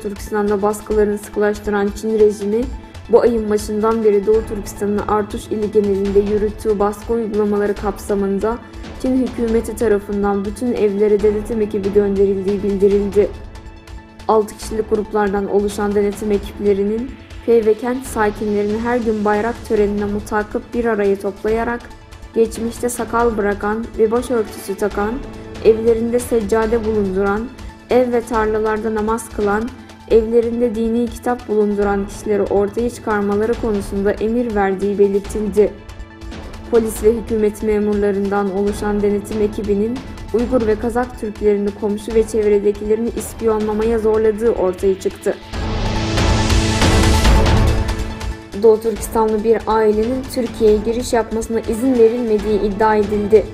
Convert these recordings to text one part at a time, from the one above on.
Türkistan'da baskılarını sıkılaştıran Çin rejimi, bu ayın başından beri Doğu Türkistan'ın Artuş ili genelinde yürüttüğü baskı uygulamaları kapsamında Çin hükümeti tarafından bütün evlere denetim ekibi gönderildiği bildirildi. 6 kişilik gruplardan oluşan denetim ekiplerinin köy ve kent sakinlerini her gün bayrak törenine mutakip bir araya toplayarak geçmişte sakal bırakan ve başörtüsü takan, evlerinde seccade bulunduran, ev ve tarlalarda namaz kılan, evlerinde dini kitap bulunduran kişileri ortaya çıkarmaları konusunda emir verdiği belirtildi. Polis ve hükümet memurlarından oluşan denetim ekibinin Uygur ve Kazak Türklerini komşu ve çevredekilerini ispiyonlamaya zorladığı ortaya çıktı. Doğu Türkistanlı bir ailenin Türkiye'ye giriş yapmasına izin verilmediği iddia edildi.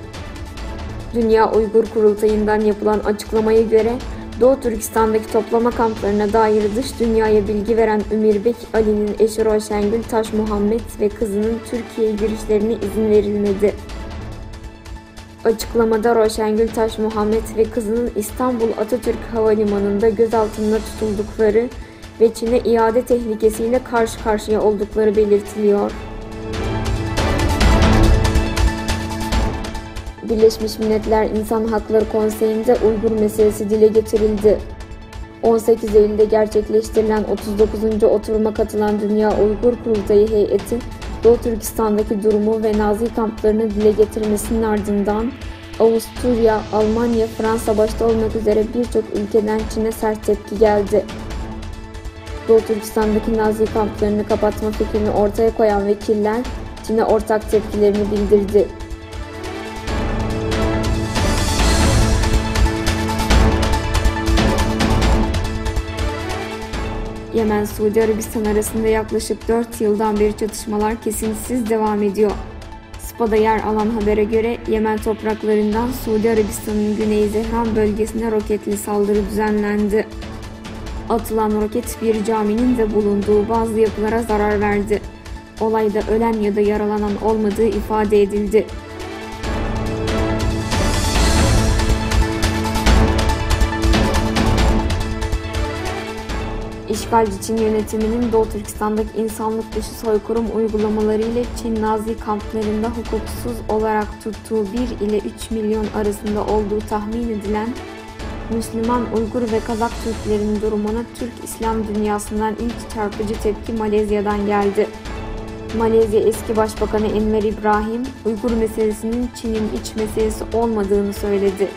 Dünya Uygur Kurultayı'ndan yapılan açıklamaya göre Doğu Türkistan'daki toplama kamplarına dair dış dünyaya bilgi veren Ümirbek Ali'nin eşi Roşengül Taş Muhammed ve kızının Türkiye'ye girişlerine izin verilmedi. Açıklamada Roşengül Taş Muhammed ve kızının İstanbul Atatürk Havalimanı'nda gözaltında tutuldukları ve Çin'e iade tehlikesiyle karşı karşıya oldukları belirtiliyor. Birleşmiş Milletler İnsan Hakları Konseyi'nde Uygur meselesi dile getirildi. 18 Eylül'de gerçekleştirilen 39. oturuma katılan Dünya Uygur Kurultayı heyeti, Doğu Türkistan'daki durumu ve Nazi kamplarını dile getirmesinin ardından Avusturya, Almanya, Fransa başta olmak üzere birçok ülkeden Çin'e sert tepki geldi. Doğu Türkistan'daki Nazi kamplarını kapatma fikrini ortaya koyan vekiller Çin'e ortak tepkilerini bildirdi. Yemen-Suudi Arabistan arasında yaklaşık 4 yıldan beri çatışmalar kesintisiz devam ediyor. SPA'da yer alan habere göre Yemen topraklarından Suudi Arabistan'ın Güney Zehran bölgesine roketli saldırı düzenlendi. Atılan roket bir caminin de bulunduğu bazı yapılara zarar verdi. Olayda ölen ya da yaralanan olmadığı ifade edildi. İşgalci Çin yönetiminin Doğu Türkistan'daki insanlık dışı soykırım uygulamaları ile Çin Nazi kamplarında hukuksuz olarak tuttuğu 1 ile 3 milyon arasında olduğu tahmin edilen Müslüman Uygur ve Kazak Türklerin durumuna Türk İslam dünyasından ilk çarpıcı tepki Malezya'dan geldi. Malezya eski Başbakanı Enver İbrahim, Uygur meselesinin Çin'in iç meselesi olmadığını söyledi.